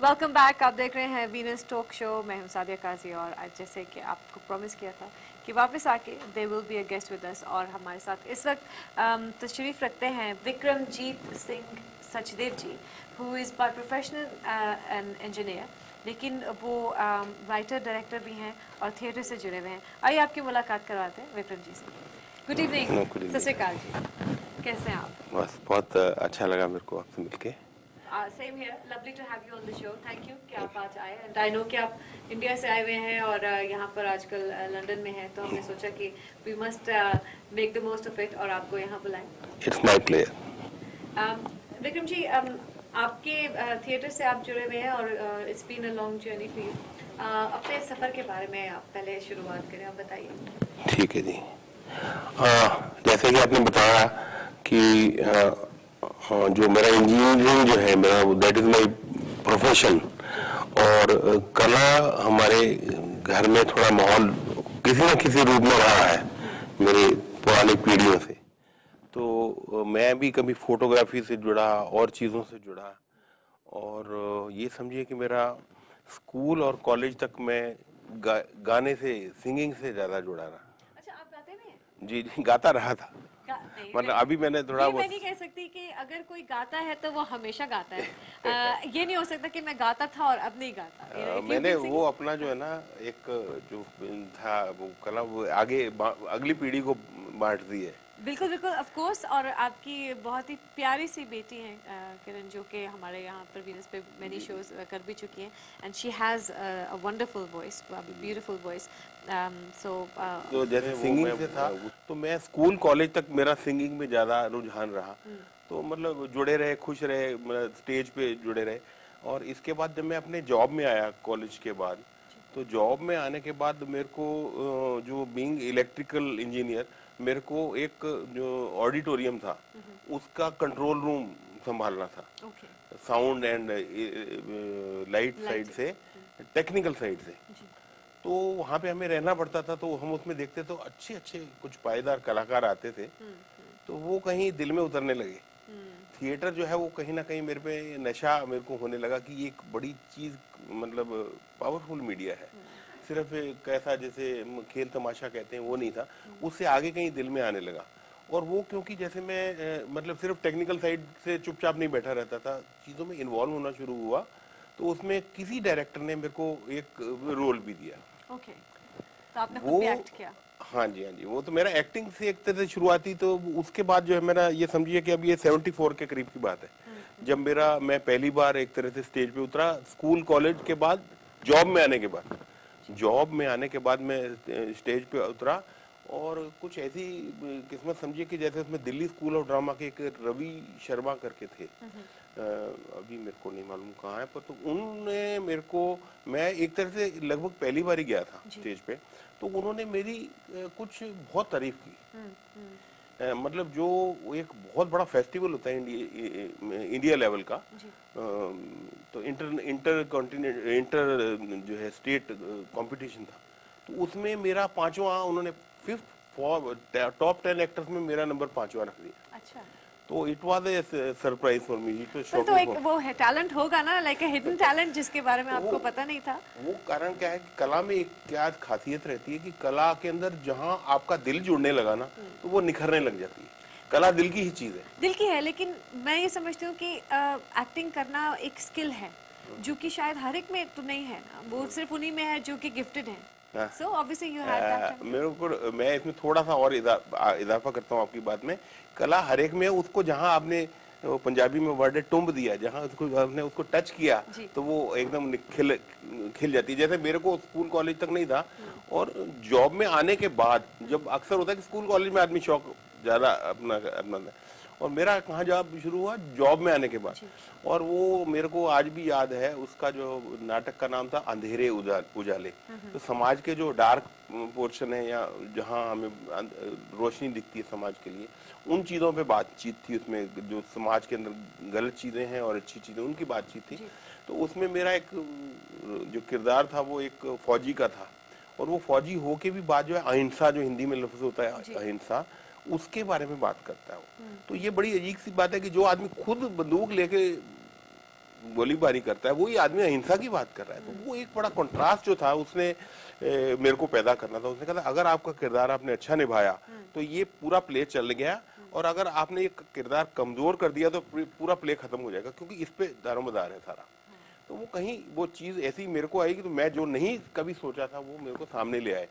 Welcome back. आप देख रहे हैं वीनस टॉक शो। मैं हूं सादिया काजी और आज जैसे कि आपको प्रॉमिस किया था कि वापस आके they will be a guest with us और हमारे साथ इस वक्त तशरीफ़ रखते हैं Vikramjit Singh Sachdev ji, who is by professional an engineer, लेकिन वो राइटर डायरेक्टर भी हैं और थिएटर से जुड़े हुए हैं। आइए आपकी मुलाकात करवाते हैं विक्रम जी से। Good evening. सत श्री अकाल जी, कैसे हैं आप? बस बहुत अच्छा लगा मेरे को आपसे मिलके। Same here, lovely to have you on the show. Thank you कि आप आज आए। एंड आई नो कि आप इंडिया से आए हुए हैं और यहाँ पर आजकल लंदन में हैं, तो हमने सोचा कि we must make the most of it और आपको यहाँ बुलाएं। It's my player. Vikram ji, आपके थिएटर से आप जुड़े हुए हैं और it's been a long journey for you. अपने सफ़र के बारे में आप पहले शुरुआत करें, आप बताइए। ठीक है जी। जैसे कि आपने बताया कि जो मेरा इंजीनियरिंग जो है मेरा दैट इज माय प्रोफेशन, और कला हमारे घर में थोड़ा माहौल किसी न किसी रूप में रहा है मेरे पुरानी पीढ़ियों से। तो मैं भी कभी फोटोग्राफी से जुड़ा और चीज़ों से जुड़ा, और ये समझिए कि मेरा स्कूल और कॉलेज तक मैं गाने से, सिंगिंग से ज़्यादा जुड़ा रहा। अच्छा, आप गाते भी हैं? जी जी, गाता रहा था। नहीं, मतलब अभी मैंने थोड़ा ये वो मैं नहीं कह सकती कि अगर कोई गाता है तो वो हमेशा गाता है। ये नहीं हो सकता कि मैं गाता था और अब नहीं गाता। If you've मैंने been वो singing- अपना जो है ना एक जो था वो कला वो आगे अगली पीढ़ी को बांट दी है। बिल्कुल बिल्कुल, ऑफ कोर्स। और आपकी बहुत ही प्यारी सी बेटी है किरण, जो कि हमारे यहाँ पर वीनस पे मैनी शोज कर भी चुकी हैं। And she has a wonderful voice, beautiful voice. So तो जैसे सिंगिंग से था तो मैं स्कूल कॉलेज तक मेरा सिंगिंग में ज़्यादा रुझान रहा। तो मतलब जुड़े रहे, खुश रहे, मतलब स्टेज पे जुड़े रहे। और इसके बाद जब मैं अपने जॉब में आया कॉलेज के बाद, तो जॉब में आने के बाद मेरे को जो बीइंग इलेक्ट्रिकल इंजीनियर, मेरे को एक जो ऑडिटोरियम था उसका कंट्रोल रूम संभालना था, साउंड एंड लाइट साइड से, टेक्निकल साइड से। तो वहाँ पे हमें रहना पड़ता था, तो हम उसमें देखते तो अच्छे अच्छे कुछ पायदार कलाकार आते थे, तो वो कहीं दिल में उतरने लगे। थिएटर जो है वो कहीं ना कहीं मेरे पे नशा मेरे को होने लगा कि ये एक बड़ी चीज, मतलब पावरफुल मीडिया है। सिर्फ एक ऐसा जैसे खेल तमाशा कहते हैं वो नहीं था, उससे आगे कहीं दिल में आने लगा। और वो क्योंकि जैसे मैं मतलब सिर्फ टेक्निकल साइड से चुपचाप नहीं बैठा रहता था, चीज़ों में इन्वॉल्व होना शुरू हुआ, तो उसमें किसी डायरेक्टर ने मेरे को एक रोल भी दिया। ओके, तो आपने खुद वो भी एक्ट किया? हाँ जी, हाँ जी, वो तो मेरा एक्टिंग से एक तरह से शुरुआती। तो उसके बाद जो है मेरा, ये समझिए कि अब ये 74 के करीब की बात है जब मैं पहली बार एक तरह से स्टेज पे उतरा, स्कूल कॉलेज के बाद, जॉब में आने के बाद। जॉब में आने के बाद मैं स्टेज पे उतरा, और कुछ ऐसी किस्मत समझिए कि जैसे उसमें दिल्ली स्कूल ऑफ ड्रामा के एक रवि शर्मा करके थे, अभी मेरे को नहीं मालूम कहाँ है, पर तो उन्होंने मेरे को, मैं एक तरह से लगभग पहली बार ही गया था स्टेज पे, तो उन्होंने मेरी कुछ बहुत तारीफ की। मतलब जो एक बहुत बड़ा फेस्टिवल होता है इंडिया लेवल का, तो इंटर इंटर कॉन्टिनेंट इंटर जो है स्टेट कंपटीशन था, तो उसमें मेरा पांचवा, उन्होंने फिफ्थ टॉप 10 एक्टर्स में मेरा नंबर पांचवा रख दिया। अच्छा, तो it was a surprise for me, it was तो शॉकिंग एक फॉर। वो है टैलेंट होगा ना, लाइक अ हिडन टैलेंट जिसके बारे में तो आपको पता नहीं था। वो कारण क्या है कि कला में एक क्या खासियत रहती है कि कला के अंदर जहां आपका दिल जुड़ने लगा ना, तो वो निखरने लग जाती है। कला दिल की ही चीज है। दिल की है, लेकिन मैं ये समझती हूँ कि एक्टिंग करना एक स्किल है जो कि शायद हर एक में तो नहीं है ना, वो सिर्फ उन्हीं में है जो कि गिफ्टेड है। So obviously you had that. मेरे को, मैं इसमें थोड़ा सा और इजाफा करता हूँ आपकी बात में। कला हर एक में है, उसको जहां आपने, वो पंजाबी में वर्ड है टुम्ब दिया, जहां उसको आपने उसको टच किया तो वो एकदम खिल खिल जाती है। जैसे मेरे को स्कूल कॉलेज तक नहीं था, और जॉब में आने के बाद, जब अक्सर होता है कि स्कूल कॉलेज में आदमी शौक ज्यादा अपना अपना, और मेरा कहाँ जॉब शुरू हुआ, जॉब में आने के बाद। और वो मेरे को आज भी याद है, उसका जो नाटक का नाम था अंधेरे उजाले। तो समाज के जो डार्क पोर्शन है, या जहाँ हमें रोशनी दिखती है समाज के लिए, उन चीज़ों पे बातचीत थी उसमें, जो समाज के अंदर गलत चीज़ें हैं और अच्छी चीज़ें, उनकी बातचीत थी। तो उसमें मेरा एक जो किरदार था वो एक फौजी का था, और वो फौजी हो के भी बात जो है अहिंसा, जो हिंदी में लफ्ज होता है अहिंसा, उसके बारे में बात करता है वो। तो ये बड़ी अजीब सी बात है कि जो आदमी खुद बंदूक लेके गोलीबारी करता है, वही आदमी अहिंसा की बात कर रहा है। तो वो एक बड़ा कंट्रास्ट जो था उसने मेरे को पैदा करना था। उसने कहा था अगर आपका किरदार आपने अच्छा निभाया तो ये पूरा प्ले चल गया, और अगर आपने ये किरदार कमजोर कर दिया तो पूरा प्ले खत्म हो जाएगा, क्योंकि इस पे दारोमदार है सारा। तो वो कहीं वो चीज ऐसी मेरे को आई कि तो मैं जो नहीं कभी सोचा था वो मेरे को सामने ले आए।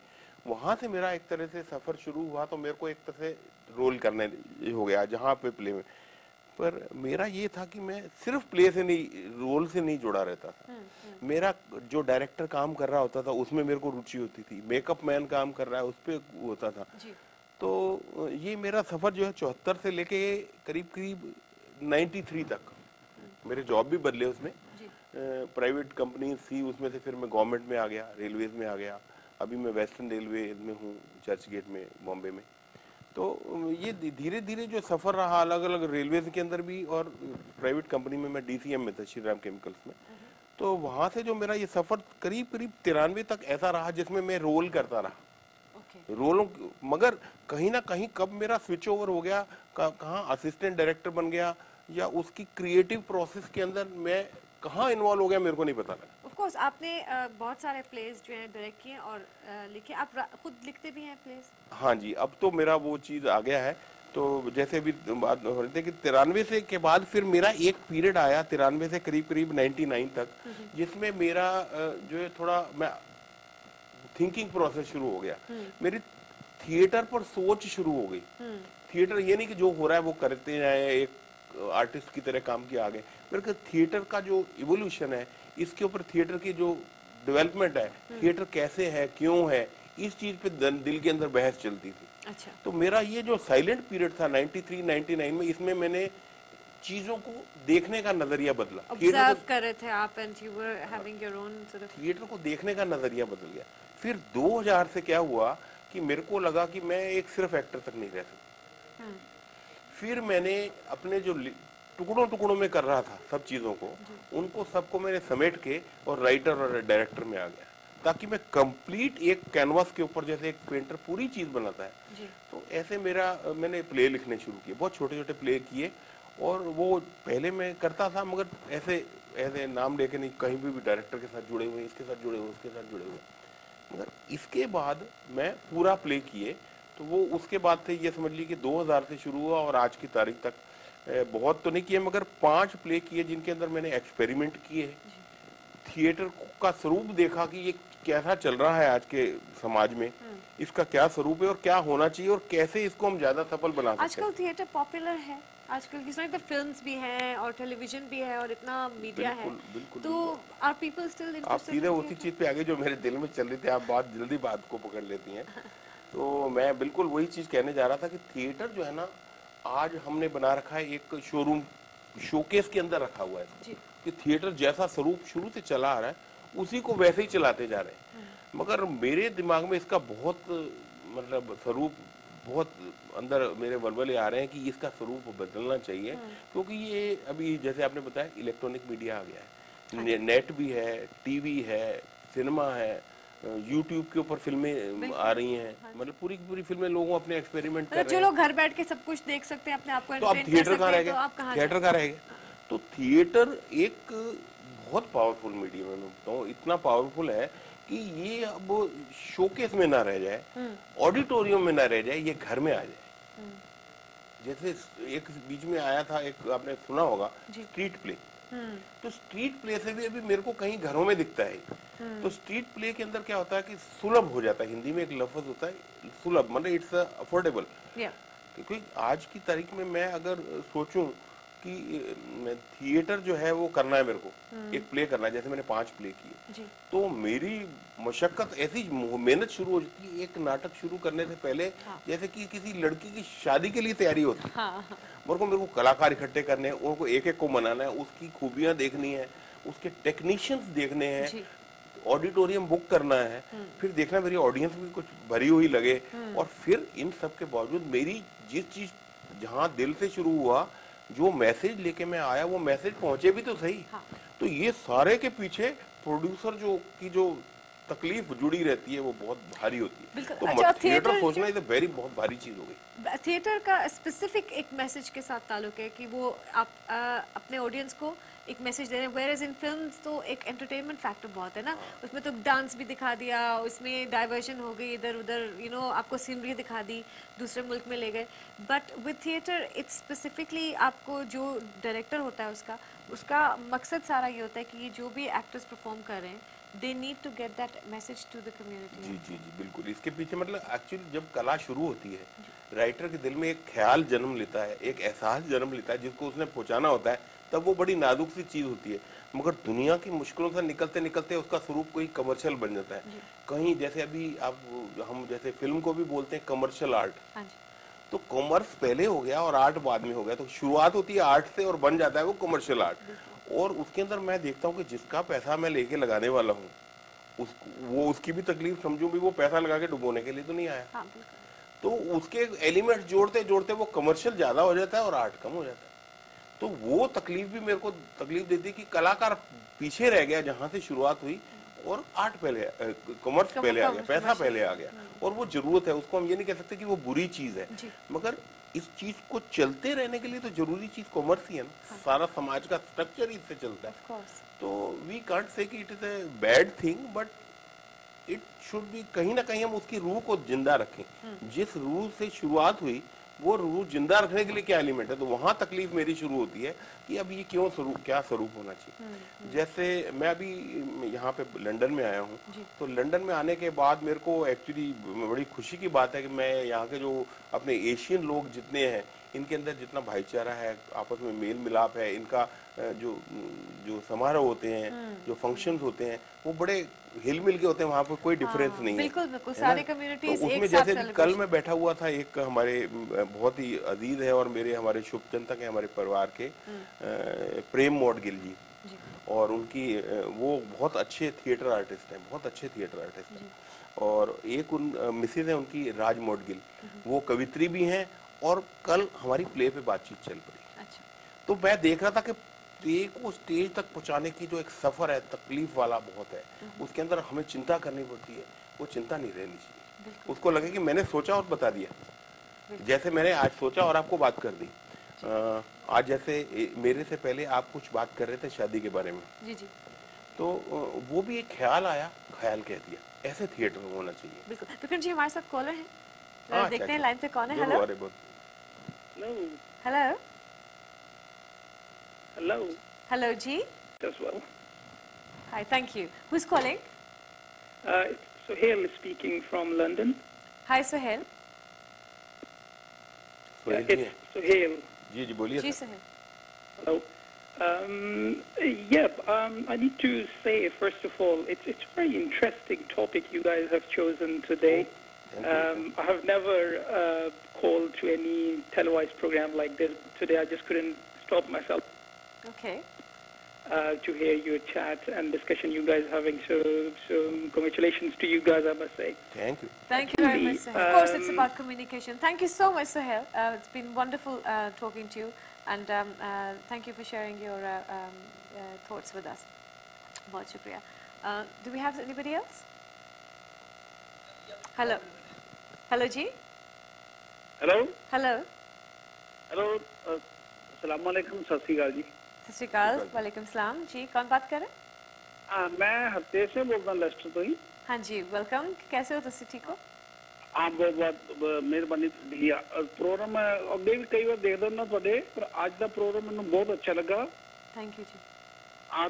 वहां से मेरा एक तरह से सफर शुरू हुआ। तो मेरे को एक तरह से रोल करने हो गया जहाँ पे प्ले में। पर मेरा ये था कि मैं सिर्फ प्ले से नहीं, रोल से नहीं जुड़ा रहता था। मेरा जो डायरेक्टर काम कर रहा होता था उसमें मेरे को रुचि होती थी, मेकअप मैन काम कर रहा है उस पर होता था। तो ये मेरा सफर जो है 74 से लेके करीब करीब 93 तक मेरे जॉब भी बदले उसमें। प्राइवेट कंपनी थी उसमें से फिर मैं गवर्नमेंट में आ गया, रेलवेज में आ गया। अभी मैं वेस्टर्न रेलवे में हूँ, चर्च गेट में, बॉम्बे में। तो ये धीरे धीरे जो सफर रहा अलग अलग रेलवेज के अंदर भी, और प्राइवेट कंपनी में मैं डीसीएम में था, श्री राम केमिकल्स में। तो वहां से जो मेरा ये सफर करीब करीब 93 तक ऐसा रहा जिसमें मैं रोल करता रहा। रोलों मगर कहीं ना कहीं कब मेरा स्विच ओवर हो गया, कहाँ असिस्टेंट डायरेक्टर बन गया, या उसकी क्रिएटिव प्रोसेस के अंदर मैं कहाँ इन्वॉल्व हो गया, मेरे को नहीं पता लगा। ऑफ कोर्स आपने बहुत सारे प्लेस जो हैं डायरेक्ट किए और लिखे। आप खुद लिखते भी हैं प्लेस? हाँ जी, अब तो मेरा वो चीज आ गया है। तो जैसे भी बात हो रही थी कि 93 से के बाद फिर मेरा एक पीरियड आया 93 से करीब करीब 99 तक, जिसमें मेरा जो है थोड़ा मैं थिंकिंग प्रोसेस शुरू हो गया। मेरी थिएटर पर सोच शुरू हो गई। थिएटर ये नहीं कि जो हो रहा है वो करते जाए, एक आर्टिस्ट की तरह काम किया आगे। मेरे को थिएटर का जो इवोल्यूशन है, इसके ऊपर थिएटर की जो डेवलपमेंट है, थिएटर कैसे है, क्यों है, इस चीज पे दिल के अंदर बहस चलती थी। अच्छा। तो मेरा ये जो साइलेंट पीरियड था 93 99 में, इसमें मैंने चीजों को देखने का नजरिया बदला। ऑब्जर्व कर रहे थे आप and you were having your own sort of, theatre को देखने का नजरिया बदल गया। फिर 2000 से क्या हुआ कि मेरे को लगा कि मैं एक सिर्फ एक्टर तक नहीं रह सकता। फिर मैंने अपने जो टुकड़ों टुकड़ों में कर रहा था सब चीजों को, उनको सबको मैंने समेट के और राइटर और डायरेक्टर में आ गया, ताकि मैं कंप्लीट एक कैनवास के ऊपर जैसे एक पेंटर पूरी चीज बनाता है। तो ऐसे मैंने प्ले लिखने शुरू किए, बहुत छोटे छोटे प्ले किए। और वो पहले मैं करता था मगर ऐसे ऐसे नाम लेके नहीं, कहीं भी डायरेक्टर के साथ जुड़े हुए, इसके साथ जुड़े हुए, उसके साथ जुड़े हुए। मगर इसके बाद मैं पूरा प्ले किए। तो वो उसके बाद से ये समझ ली कि 2000 से शुरू हुआ और आज की तारीख तक बहुत तो नहीं किए मगर 5 प्ले किए, जिनके अंदर मैंने एक्सपेरिमेंट किए, थिएटर का स्वरूप देखा कि ये कैसा चल रहा है आज के समाज में, इसका क्या स्वरूप है और क्या होना चाहिए और कैसे इसको हम ज्यादा सफल बना सकते हैं। आजकल थिएटर पॉपुलर है, आजकल किस तरह फिल्म्स भी हैं और टेलीविजन भी है और इतना मीडिया है। बिल्कुल, तो आर पीपल स्टिल इंटरेस्टेड? आप सीधे उसी चीज पे आगे जो मेरे दिल में चल रही थी, आप बहुत जल्दी बात को पकड़ लेती हैं। तो मैं बिल्कुल वही चीज कहने जा रहा था कि थिएटर जो है ना, आज हमने बना रखा है एक शोरूम, शोकेस के अंदर रखा हुआ है कि थिएटर जैसा स्वरूप शुरू से चला आ रहा है उसी को वैसे ही चलाते जा रहे हैं। मगर मेरे दिमाग में इसका बहुत मतलब स्वरूप बहुत अंदर मेरे वलवले आ रहे हैं कि इसका स्वरूप बदलना चाहिए, क्योंकि ये अभी जैसे आपने बताया इलेक्ट्रॉनिक मीडिया आ गया है, नेट भी है, टीवी है, सिनेमा है, यूट्यूब के ऊपर फिल्में आ रही हैं, मतलब पूरी पूरी फिल्में लोगों अपने एक्सपेरिमेंट कर रहे हैं। जो लोग घर बैठ के सब कुछ देख सकते हैं, अपने आप को तो आप थिएटर कहाँ रह गए? थिएटर कहाँ रह गए? तो थिएटर एक बहुत पावरफुल मीडियम है, मैं बताऊँ इतना पावरफुल है कि ये अब शोकेस में ना रह जाए, ऑडिटोरियम में ना रह जाए, ये घर में आ जाए। जैसे एक बीच में आया था, एक आपने सुना होगा, स्ट्रीट प्ले। तो स्ट्रीट प्ले से भी अभी मेरे को कहीं घरों में दिखता है। तो स्ट्रीट प्ले के अंदर क्या होता है कि सुलभ हो जाता है, हिंदी में एक लफ्ज होता है सुलभ, मतलब इट्स अफोर्डेबल। क्योंकि आज की तारीख में मैं अगर सोचूं कि थिएटर जो है वो करना है मेरे को, एक प्ले करना है, जैसे मैंने 5 प्ले किए, तो मेरी मशक्कत ऐसी मेहनत शुरू हो जाती है एक नाटक शुरू करने से पहले, जैसे कि किसी लड़की की शादी के लिए तैयारी होती है। मेरे को कलाकार इकट्ठे करने हैं, उनको एक एक को मनाना है, उसकी खूबियां देखनी है, उसके टेक्नीशियंस देखने हैं, ऑडिटोरियम बुक करना है, फिर देखना मेरी ऑडियंस भी कुछ भरी हुई लगे। और फिर इन सब के बावजूद मेरी जिस चीज जहाँ दिल से शुरू हुआ, जो मैसेज लेके मैं आया, वो मैसेज पहुंचे भी तो सही। तो ये सारे के पीछे प्रोड्यूसर जो तकलीफ जुड़ी रहती है वो बहुत भारी होती है। तो अच्छा, थिएटर सोचना इज वेरी बहुत भारी चीज हो गई। थिएटर का स्पेसिफिक एक मैसेज के साथ ताल्लुक है कि वो आप अपने ऑडियंस को एक मैसेज दे रहे हैं, वेयर एज इन फिल्म्स तो एक एंटरटेनमेंट फैक्टर बहुत है ना, उसमें तो डांस भी दिखा दिया, उसमें डाइवर्जन हो गई इधर उधर, आपको सीनरी दिखा दी, दूसरे मुल्क में ले गए। But with theatre it's specifically आपको जो डायरेक्टर होता है उसका मकसद सारा ये होता है कि जो भी एक्टर्स परफॉर्म कर रहे हैं they need to get that message to the community. जी जी जी बिल्कुल। इसके पीछे मतलब एक्चुअली जब कला शुरू होती है, राइटर के दिल में एक ख्याल जन्म लेता है, एक एहसास जन्म लेता है जिसको उसने पहुंचाना होता है, तब वो बड़ी नाजुक सी चीज होती है। मगर दुनिया की मुश्किलों से निकलते निकलते उसका स्वरूप कोई कमर्शियल बन जाता है कहीं। जैसे अभी आप हम जैसे फिल्म को भी बोलते हैं कमर्शियल आर्ट, हाँ जी, तो कॉमर्स पहले हो गया और आर्ट बाद में हो गया। तो शुरुआत होती है आर्ट से और बन जाता है वो कमर्शियल आर्ट। और उसके अंदर मैं देखता हूँ कि जिसका पैसा मैं लेके लगाने वाला हूँ वो उसकी भी तकलीफ समझूं भी, वो पैसा लगा के डुबोने के लिए तो नहीं आया। हाँ बिल्कुल। तो उसके एलिमेंट जोड़ते जोड़ते वो कमर्शियल ज्यादा हो जाता है और आर्ट कम हो जाता है। तो वो तकलीफ भी मेरे को तकलीफ देती है कि कलाकार पीछे रह गया जहां से शुरुआत हुई, और आर्ट पहले कॉमर्स पहले आ गया, पैसा पहले आ गया। और वो जरूरत है, उसको हम ये नहीं कह सकते कि वो बुरी चीज है, मगर इस चीज को चलते रहने के लिए तो जरूरी चीज कॉमर्स ही है ना। सारा समाज का स्ट्रक्चर इससे चलता है। तो वी कांट से कि it is a bad thing, but it should be कहीं ना कहीं हम उसकी रूह को जिंदा रखें। जिस रूह से शुरुआत हुई वो रूह जिंदा रखने के लिए क्या एलिमेंट है, तो वहां तकलीफ मेरी शुरू होती है कि अब ये क्यों स्वरूप, क्या स्वरूप होना चाहिए। जैसे मैं अभी यहाँ पे लंदन में आया हूँ, तो लंदन में आने के बाद मेरे को एक्चुअली बड़ी खुशी की बात है कि मैं यहाँ के जो अपने एशियन लोग जितने हैं, इनके अंदर जितना भाईचारा है, आपस में मेल मिलाप है, इनका जो जो समारोह होते हैं, जो फंक्शंस होते हैं, वो बड़े हिल मिल के होते हैं। वहाँ पर कोई डिफरेंस नहीं है, बिल्कुल बिल्कुल, है ना? सारे तो कम्युनिटीज उसमें एक साथ जैसे अभी कल सेलिब्रेशन। मैं बैठा हुआ था, एक हमारे बहुत ही अजीज है और मेरे हमारे शुभचिंतक है हमारे परिवार के, प्रेम मौडगिल जी। और उनकी वो बहुत अच्छे थिएटर आर्टिस्ट हैं, बहुत अच्छे थिएटर आर्टिस्ट हैं। और एक उन मिसेज है उनकी, राज मौडगिल, वो कवित्री भी हैं। और कल हमारी प्ले पे बातचीत चल पड़ी। अच्छा, तो मैं देख रहा था कि प्ले को स्टेज तक पहुंचाने की जो एक सफर है, तकलीफ वाला बहुत है, उसके अंदर हमें चिंता करनी पड़ती है। वो चिंता नहीं रहनी चाहिए, उसको लगे कि मैंने सोचा और बता दिया। जैसे मैंने आज सोचा और आपको बात कर दी। आज जैसे मेरे से पहले आप कुछ बात कर रहे थे शादी के बारे में, जी जी तो वो भी एक ख्याल आया, ख्याल कह दिया। ऐसे थिएटर होना चाहिए। बिल्कुल। विक्रम जी हमारे साथ कॉलर हैं, हाँ, देखते हैं लाइन पे कौन है। जरूर, हेलो अरे बहुत हेलो Hello, हेलो जी, as well. Hi, thank you. Who is calling? It's Sohail speaking from London. Hi Suhail. Sohail ji हैं। It's Sohail. जी जी बोलिए जी sir. Suhail. Hello. I need to say first of all, it's a very interesting topic you guys have chosen today. I have never called to any televised program like this. Today I just couldn't stop myself Okay. to hear your chat and discussion you guys having. So congratulations to you guys, I must say. Thank you. Thank you very much, Suhail. Of course, it's about communication. Thank you so much, Suhail. It's been wonderful talking to you, and thank you for sharing your thoughts with us. बहुत शुक्रिया. Do we have anybody else? Hello. Hello, ji. Hello. Hello. Hello. अस्सलाम वालेकुम, सत श्री अकाल जी। सत श्री अकाल, वालेकुम सलाम जी। कौन बात कर रहे हैं? मैं हरतेज से बोलता हूँ लेस्टर तो ही। हाँ जी, वेलकम। कैसे हो तुसी? ठीक हो? आप बहुत बहुत ਮਿਹਰਬਾਨੀ ਤੁਹਾਡੀ। ਪ੍ਰੋਗਰਾਮ ਅੱਗੇ ਵੀ ਕਈ ਵਾਰ ਦੇਖਦਾ ਨਾ ਤੁਹਾਡੇ, ਪਰ ਅੱਜ ਦਾ ਪ੍ਰੋਗਰਾਮ ਮੈਨੂੰ ਬਹੁਤ ਅੱਛਾ ਲੱਗਾ। थैंक यू जी।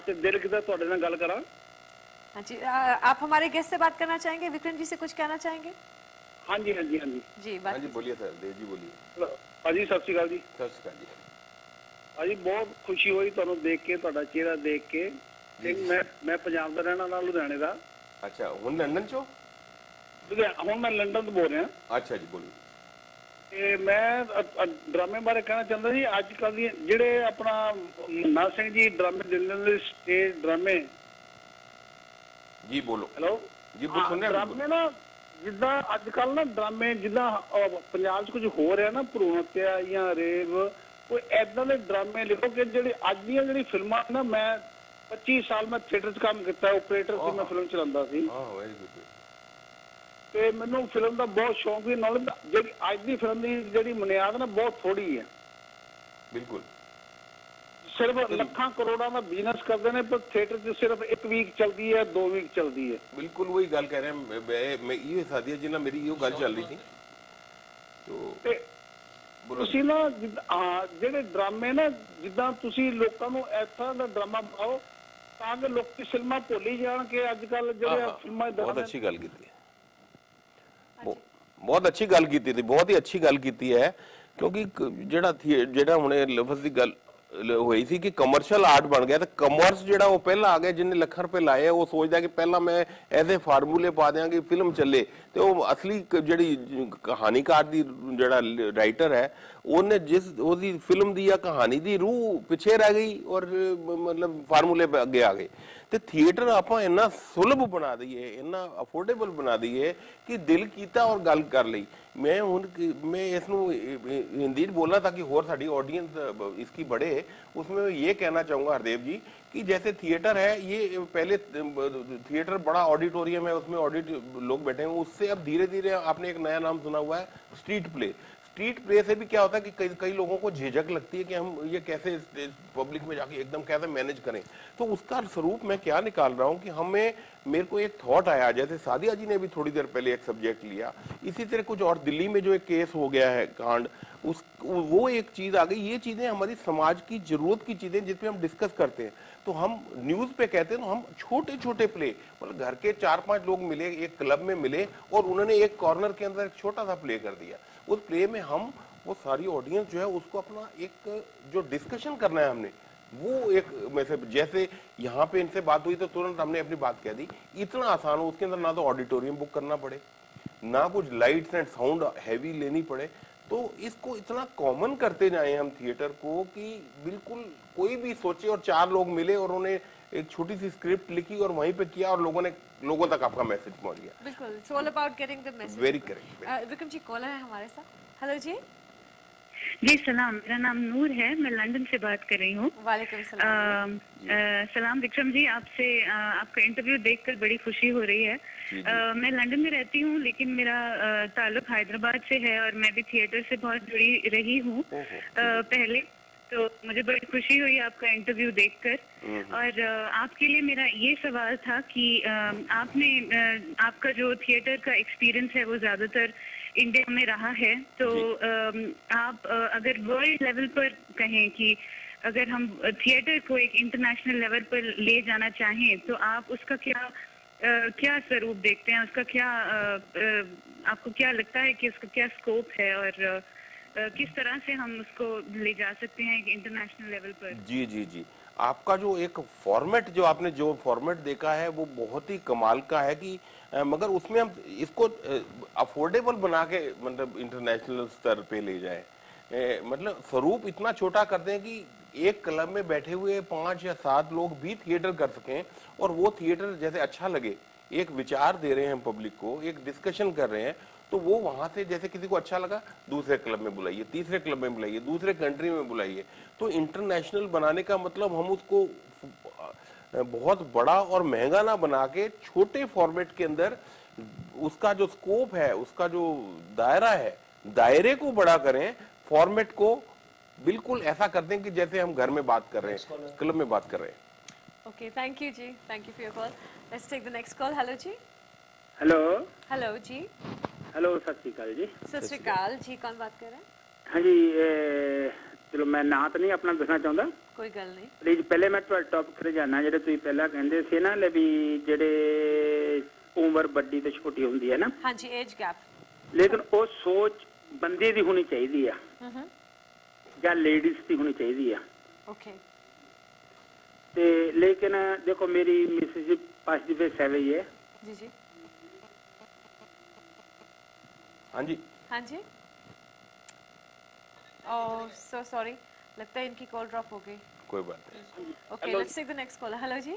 ਤੇ ਦਿਲ ਕਿਦਾ ਤੁਹਾਡੇ ਨਾਲ ਗੱਲ ਕਰਾਂ। हाँ जी, आप हमारे गेस्ट से बात करना चाहेंगे? विक्रम जी से कुछ कहना चाहेंगे? हाँ जी हाँ जी हाँ जी। जी हाँ बात जी बोलिए सर, देव जी बोलिए। ਭਾਜੀ ਸਤਿ ਸ਼੍ਰੀ ਅਕਾਲ ਜੀ। सत श्री अकाल जी। ਭਾਜੀ ਬਹੁਤ ਖੁਸ਼ੀ ਹੋਈ ਤੁਹਾਨੂੰ ਦੇਖ ਕੇ, ਤੁਹਾਡਾ ਚਿਹਰਾ ਦੇਖ ਕੇ। ਮੈਂ ਪੰਜਾਬ ਦਾ ਰਹਿਣ ਵਾਲਾ, ਲੁਧਿਆਣੇ ਦਾ। अच्छा, ਹੁਣ ਲੰਡਨ ਚੋਂ? ਹੁਣ ਮੈਂ ਲੰਡਨ ਤੋਂ ਬੋਲ ਰਿਹਾ। अच्छा जी बोलिए। ਤੇ ਮੈਂ ਡਰਾਮੇ ਬਾਰੇ ਕਹਿਣਾ ਚਾਹੁੰਦਾ ਸੀ। ਅੱਜ ਕੱਲ ਦੀ ਜਿਹੜੇ ਆਪਣਾ ਮन्ना ਸਿੰਘ ਜੀ ਡਰਾਮੇ ਦਿੰਦੇ ਨੇ, ਸਟੇਜ ਡਰਾਮੇ। जी बोलो। ਹੈਲੋ जी बोल, सुन रहे हैं? ਡਰਾਮੇ ਨਾ, ਜਿੱਦਾਂ ਅੱਜ ਕੱਲ ਨਾ ਡਰਾਮੇ, ਜਿੱਦਾਂ ਪੰਜਾਬ 'ਚ ਕੁਝ ਹੋ ਰਿਹਾ ਨਾ, ਭਰੂਣ ਹੱਤਿਆ ਜਾਂ ਰੇਪ, ਕੋਈ ਏਦਾਂ ਦੇ ਡਰਾਮੇ ਲਿਖੋ ਕਿ ਜਿਹੜੀ ਅੱਜ ਦੀਆਂ ਜਿਹੜੀ ਫਿਲਮਾਂ ਨਾ, ਮੈਂ 25 ਸਾਲ ਮੈਂ ਥੀਏਟਰ 'ਚ ਕੰਮ ਕੀਤਾ, ਆਪਰੇਟਰ ਸੀ, ਮੈਂ ਫਿਲਮ ਚਲਾਉਂਦਾ ਸੀ। हाँ वेरी गुड। ਤੇ ਮੈਨੂੰ ਫਿਲਮ ਦਾ ਬਹੁਤ ਸ਼ੌਂਕ ਸੀ। ਨਾਲ ਜਿਹੜੀ ਅੱਜ ਦੀ ਫਿਲਮ ਦੀ ਜਿਹੜੀ ਬੁਨਿਆਦ ਨਾ ਬਹੁਤ ਥੋੜੀ ਹੈ। बिल्कुल। ਸਿਰਫ ਲੱਖਾਂ ਕਰੋੜਾਂ ਦਾ ਬਿਜ਼ਨਸ ਕਰਦੇ ਨੇ, ਪਰ ਥੀਏਟਰ 'ਚ ਸਿਰਫ 1 ਵੀਕ ਚੱਲਦੀ ਹੈ, 2 ਵੀਕ ਚੱਲਦੀ ਹੈ। बिल्कुल वही गल कह रहे हैं, मैं ये सादिया जी ना मेरी ये गल चल रही थी। तो ਤੁਸੀਂ ਨਾ ਜਿਹੜੇ ਡਰਾਮੇ ਨਾ, ਜਿੱਦਾਂ ਤੁਸੀਂ ਲੋਕਾਂ ਨੂੰ ਐਸਾ ਦਾ ਡਰਾਮਾ ਬਣਾਓ ਤਾਂ ਕਿ ਲੋਕੀ ਫਿਲਮਾਂ ਭੁੱਲ ਹੀ ਜਾਣ ਕਿ ਅੱਜ ਕੱਲ ਜਿਹੜੇ ਫਿਲਮਾਂ बहुत अच्छी गल की थी, बहुत अच्छी गल की थी, बहुत ही अच्छी गल की है। क्योंकि ਜਿਹੜਾ ਹੁਣੇ ਲਫ਼ਜ਼ ਦੀ ਗੱਲ ਹੋਈ ਸੀ ਕਿ ਕਮਰਸ਼ੀਅਲ ਆਰਟ ਬਣ ਗਿਆ, ਤੇ ਕਮਰਸ ਜਿਹੜਾ ਉਹ ਪਹਿਲਾਂ ਆ ਗਿਆ, ਜਿਹਨੇ ਲੱਖਾਂ ਰੁਪਏ ਲਾਏ ਉਹ ਸੋਚਦਾ ਕਿ ਪਹਿਲਾਂ ਮੈਂ ਐਸੇ ਫਾਰਮੂਲੇ ਪਾ ਦਿਆਂ ਕਿ ਫਿਲਮ ਚੱਲੇ, ਤੇ ਉਹ ਅਸਲੀ ਜਿਹੜੀ ਕਹਾਣੀਕਾਰ ਦੀ ਜਿਹੜਾ ਰਾਈਟਰ ਹੈ ਉਹਨੇ ਉਹਦੀ ਫਿਲਮ ਦੀ ਜਾਂ ਕਹਾਣੀ ਦੀ ਰੂਹ ਪਿੱਛੇ ਰਹਿ ਗਈ ਔਰ ਮਤਲਬ ਫਾਰਮੂਲੇ ਅੱਗੇ ਆ ਗਏ। ਤੇ ਥੀਏਟਰ ਆਪਾਂ ਇੰਨਾ ਸੁਲਭ ਬਣਾ ਦਈਏ, ਇੰਨਾ ਅਫੋਰਡੇਬਲ ਬਣਾ ਦਈਏ ਕਿ ਦਿਲ ਕੀਤਾ ਔਰ ਗੱਲ ਕਰ ਲਈ। मैं इसमें हिंदी बोलना ताकि और साड़ी ऑडियंस इसकी बढ़े, उसमें मैं ये कहना चाहूँगा हरदेव जी कि जैसे थिएटर है, ये पहले थिएटर बड़ा ऑडिटोरियम है, उसमें लोग बैठे हैं, उससे अब धीरे धीरे आपने एक नया नाम सुना हुआ है स्ट्रीट प्ले। स्ट्रीट प्ले से भी क्या होता है कि कई लोगों को झिझक लगती है कि हम ये कैसे पब्लिक में जाके एकदम कैसे मैनेज करें। तो उसका स्वरूप मैं क्या निकाल रहा हूँ कि मेरे को एक थॉट आया, जैसे सादिया जी ने भी थोड़ी देर पहले एक सब्जेक्ट लिया, इसी तरह कुछ और दिल्ली में जो एक केस हो गया है कांड, वो एक चीज आ गई। ये चीजें हमारी समाज की जरूरत की चीजें जिसपे हम डिस्कस करते हैं, तो हम न्यूज पे कहते हैं, तो हम छोटे छोटे प्ले, मतलब घर के 4-5 लोग मिले, एक क्लब में मिले और उन्होंने एक कॉर्नर के अंदर एक छोटा सा प्ले कर दिया। उस प्ले में हम वो सारी ऑडियंस जो है उसको अपना एक जो डिस्कशन करना है हमने वो एक मैसेज, जैसे यहाँ पे इनसे बात हुई तो तुरंत हमने अपनी बात कह दी, इतना आसान हो। उसके अंदर ना तो ऑडिटोरियम बुक करना पड़े, ना कुछ लाइट्स एंड साउंड हैवी लेनी पड़े। तो इसको इतना कॉमन करते जाए हम थिएटर को कि बिल्कुल कोई भी सोचे और 4 लोग मिले और उन्हें एक छोटी सी स्क्रिप्ट लिखी और वहीं पे किया और लोगों तक आपका मैसेज पहुंच गया। बिल्कुल, it's all about getting the message. Very correct. Vikram ji caller है हमारे साथ। हेलो जी। जी सलाम, मेरा नाम नूर है, मैं लंदन से बात कर रही हूँ। वालेकुम सलाम। सलाम विक्रम जी, आपसे आपका इंटरव्यू देखकर बड़ी खुशी हो रही है। मैं लंदन में रहती हूँ, लेकिन मेरा ताल्लुक हैदराबाद से है और मैं भी थिएटर से बहुत जुड़ी रही हूँ पहले। तो मुझे बड़ी खुशी हुई आपका इंटरव्यू देखकर। और आपके लिए मेरा ये सवाल था कि आपका जो थिएटर का एक्सपीरियंस है वो ज्यादातर इंडिया में रहा है, तो आप अगर वर्ल्ड लेवल पर कहें कि अगर हम थिएटर को एक इंटरनेशनल लेवल पर ले जाना चाहें तो आप उसका क्या स्वरूप देखते हैं, उसका क्या आपको क्या लगता है कि उसका क्या स्कोप है और किस तरह से हम उसको ले जा सकते हैं इंटरनेशनल लेवल पर? जी जी जी, आपका जो एक फॉर्मेट जो आपने जो फॉर्मेट देखा है वो बहुत ही कमाल का है कि मगर उसमें हम इसको अफोर्डेबल बना के मतलब इंटरनेशनल स्तर पे ले जाए। मतलब स्वरूप इतना छोटा कर दें कि एक क्लब में बैठे हुए 5 या 7 लोग भी थिएटर कर सकें और वो थिएटर जैसे अच्छा लगे, एक विचार दे रहे हैं पब्लिक को, एक डिस्कशन कर रहे हैं, तो वो वहां से जैसे किसी को अच्छा लगा दूसरे क्लब में बुलाइए, तीसरे क्लब में बुलाइए, दूसरे कंट्री में बुलाइए। तो इंटरनेशनल बनाने का मतलब हम उसको बहुत बड़ा और महंगा ना बना के छोटे फॉर्मेट के अंदर उसका जो स्कोप है, उसका जो दायरा है, दायरे को बड़ा करें, फॉर्मेट को बिल्कुल ऐसा कर दें कि जैसे हम घर में बात कर रहे हैं, क्लब में बात कर रहे हैं। Okay, thank you ji, thank you for your call. Let's take the next call. Hello ji. Hello. Hello ji. Hello, Sat Shri अकाल जी। सत श्री अकाल जी, कौन बात कर रहे हैं? हाँ जी, चलो मैं ना तो नहीं अपना दसना चाहता, कोई गल नहीं। प्लीज पहले मैं टॉपिक ते जाना जेडे तुसीं पहला कहंदे सी ना ले भी जेडे उम्र बड़ी ते छोटी हुंदी है ना। हाँ जी, एज गैप, लेकिन वो सोच बंदे दी होनी चाहिए है या लेडीज की होनी चाहिए है। ओके। ते लेकिन देखो मेरी मिसेज पास दी सेवी है। जी जी। हाँ जी। हाँ जी। ओह सो सॉरी, लगता है इनकी कॉल ड्रॉप हो गई। कोई बात नहीं। Okay, let's take the next call. Hello जी।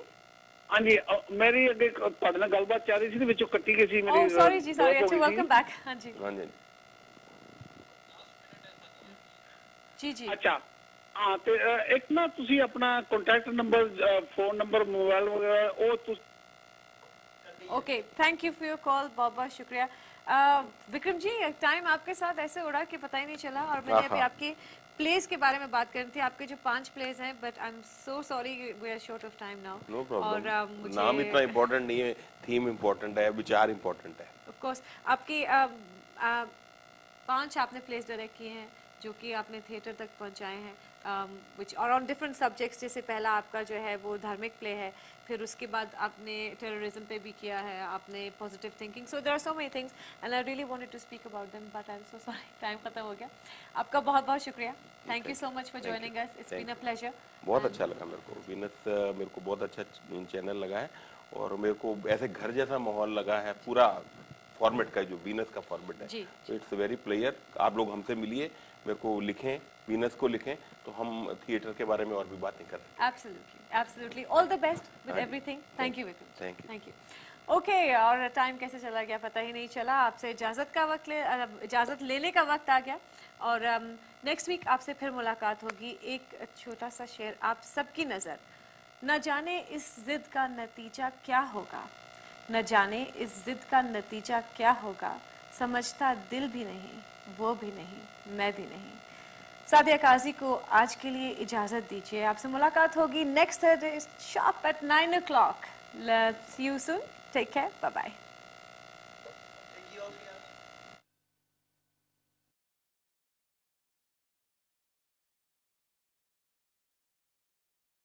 हाँ जी, मेरी अगे ਤੁਹਾਡੇ ਨਾਲ ਗੱਲਬਾਤ ਚੱਲ ਰਹੀ ਸੀ ਤੇ ਵਿੱਚੋਂ ਕੱਟੀ ਗਈ ਸੀ ਮੇਰੀ। ओह सॉरी जी, सॉरी। अच्छा, वेलकम बैक। हाँ जी। हाँ जी। जी जी। अच्छा, हाँ ਤੇ ਇੱਕ ਨਾ ਤੁਸੀਂ ਆਪਣਾ contact number, phone number, mobile ਵਗੈਰਾ ਉਹ ਤੁਸੀਂ। Okay, thank you for your call, बहुत बहुत शुक्रिया। विक्रम जी, टाइम आपके साथ ऐसे उड़ा कि पता ही नहीं चला और मैंने अभी आपकी प्लेस के बारे में बात करनी थी, आपके जो 5 प्लेस हैं, but I am so sorry we are short of time now. No problem. और मुझे नाम इतना इम्पोर्टेंट नहीं है, थीम इम्पोर्टेंट है, विचार इम्पोर्टेंट है। ऑफ कोर्स आपकी 5 आपने प्लेस डायरेक्ट किए हैं जो कि आपने थिएटर तक पहुंचाए हैं, which और ऑन डिफरेंट सब्जेक्ट्स। जैसे पहला आपका जो है वो धार्मिक प्ले है, फिर उसके बाद आपने टेररिज्म पे भी किया है, आपने positive thinking, so there are so many things and I really wanted to speak about them but I am so sorry, time खत्म हो गया। आपका बहुत बहुत शुक्रिया, thank you so much for joining us, it's been a pleasure. बहुत अच्छा लगा मेरे को वीनस, मेरे को बहुत अच्छा चैनल लगा है और मेरे को ऐसे घर जैसा माहौल लगा है पूरा फॉर्मेट का, जो वीनस का फॉर्मेट है। जी। तो इट्स वेरी प्लेयर। आप लोग हमसे मिलिए, मेरे को लिखें, वीनस को लिखें, तो हम थिएटर के बारे में और भी बातें कर रहे हैं। Absolutely absolutely, all the best with everything. Thank you Vikram, thank you. Thank you. Okay, और टाइम कैसे चला गया पता ही नहीं चला। आपसे इजाज़त लेने का वक्त आ गया और नेक्स्ट वीक आपसे फिर मुलाकात होगी। एक छोटा सा शेर आप सबकी नज़र, न जाने इस जिद का नतीजा क्या होगा, न जाने इस जिद का नतीजा क्या होगा, समझता दिल भी नहीं, वो भी नहीं, मैं भी नहीं। सादिया काजी को आज के लिए इजाज़त दीजिए, आपसे मुलाकात होगी next Thursday sharp eight 9 o'clock। Let's see you soon. Take care. Bye bye.